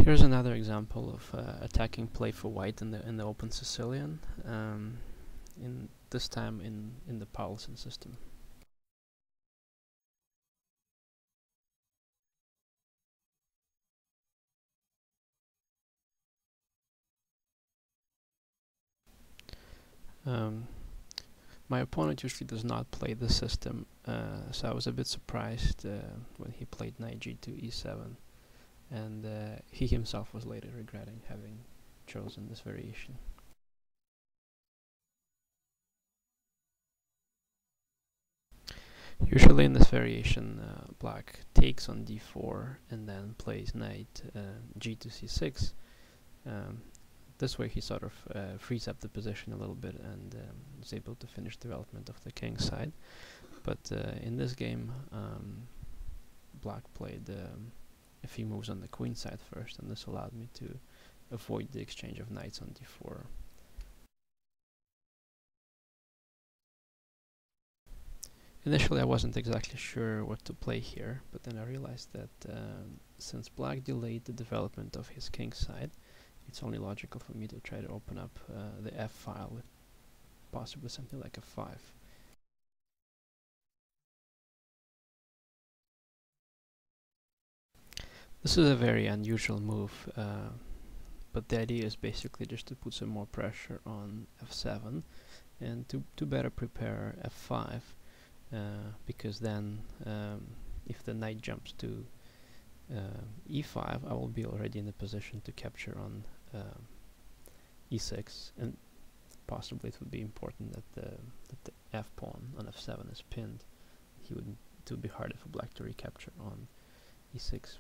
Here's another example of attacking play for white in the open Sicilian, in this time in the Paulsen system. My opponent usually does not play this system, so I was a bit surprised when he played knight g2 e7, and he himself was later regretting having chosen this variation. Usually in this variation, black takes on d4 and then plays knight g2 c6. This way he sort of frees up the position a little bit and is able to finish development of the king side. But in this game, black played a few moves on the queen side first, and this allowed me to avoid the exchange of knights on d4. Initially I wasn't exactly sure what to play here, but then I realized that since black delayed the development of his king side, it's only logical for me to try to open up the f file with possibly something like f5. This is a very unusual move, but the idea is basically just to put some more pressure on f7 and to better prepare f5, because then if the knight jumps to e5, I will be already in a position to capture on e6, and possibly it would be important that the f pawn on f7 is pinned. It would be harder for black to recapture on e6.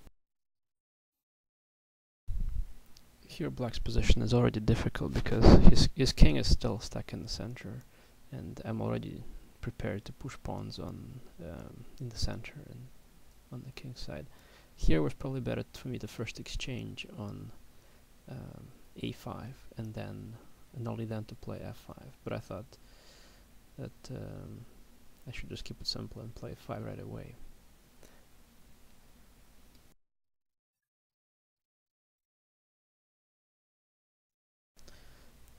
Here black's position is already difficult because his king is still stuck in the center, and I'm already prepared to push pawns on in the center and on the king side. Here was probably better for me to first exchange on a5 and only then to play f5, but I thought that I should just keep it simple and play f5 right away.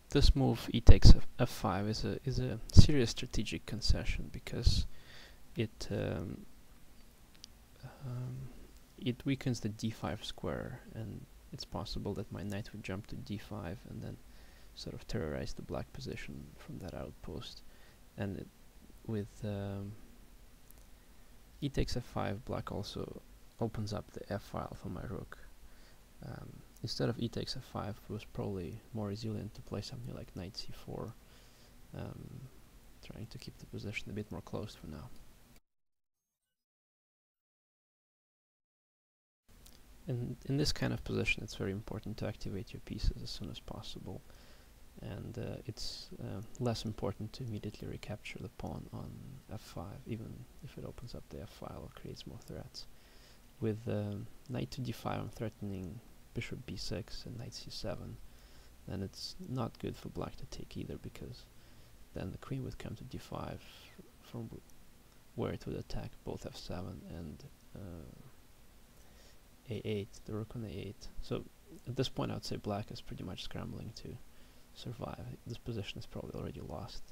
This move e takes f5 is a serious strategic concession because it weakens the d5 square, and it's possible that my knight would jump to d5 and then sort of terrorize the black position from that outpost. And with e takes f5, black also opens up the f file for my rook. Instead of e takes f5, it was probably more resilient to play something like knight c4, trying to keep the position a bit more closed for now. In this kind of position, it's very important to activate your pieces as soon as possible, and it's less important to immediately recapture the pawn on f5, even if it opens up the f file or creates more threats. With knight to d5, I'm threatening bishop b6 and knight c7, then it's not good for black to take either, because then the queen would come to d5 from where it would attack both f7 and a8, the rook on a8. So at this point I would say black is pretty much scrambling to survive. This position is probably already lost,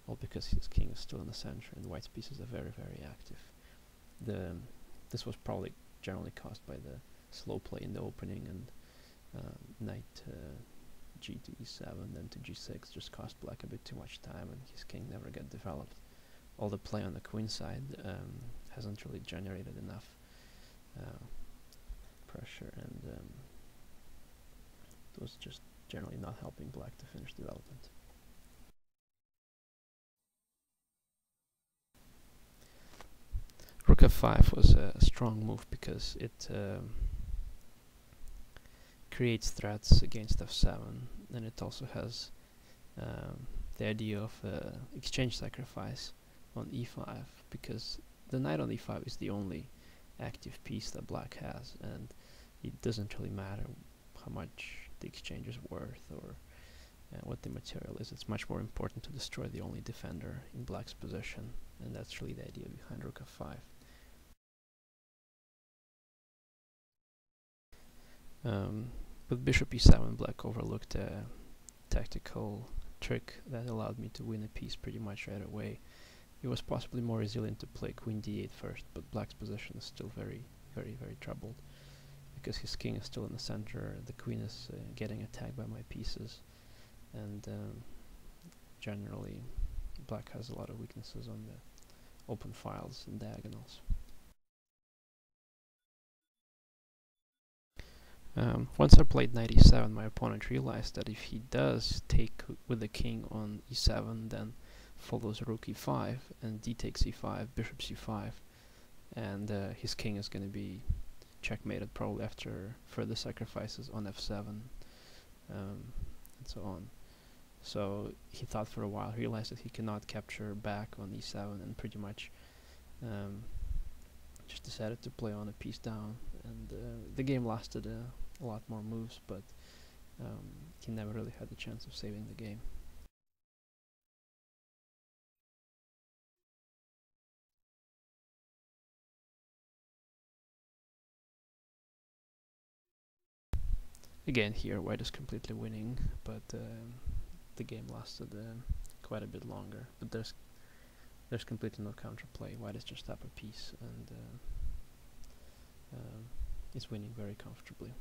all because his king is still in the center and white's pieces are very, very active. This was probably generally caused by the slow play in the opening, and knight g to e7 then to g6 just cost black a bit too much time, and his king never got developed. All the play on the queen side hasn't really generated enough pressure, and it was just generally not helping black to finish development. Rook f5 was a strong move because it creates threats against f7, and it also has the idea of exchange sacrifice on e5, because the knight on e5 is the only active piece that black has, and it doesn't really matter how much the exchange is worth or what the material is. It's much more important to destroy the only defender in black's position, and that's really the idea behind rook f5. With bishop e7, black overlooked a tactical trick that allowed me to win a piece pretty much right away. It was possibly more resilient to play queen d8 first, but black's position is still very, very troubled, because his king is still in the center, the queen is getting attacked by my pieces, and generally black has a lot of weaknesses on the open files and diagonals. Once I played knight e7, my opponent realized that if he does take with the king on e7, then follows rook e5 and d takes e5, bishop c5, and his king is going to be checkmated probably after further sacrifices on f7, and so on. So he thought for a while, realized that he cannot capture back on e7, and pretty much just decided to play on a piece down, and the game lasted a lot more moves, but he never really had the chance of saving the game. Again here, white is completely winning, but the game lasted quite a bit longer. But there's completely no counterplay. White is just up a piece and is winning very comfortably.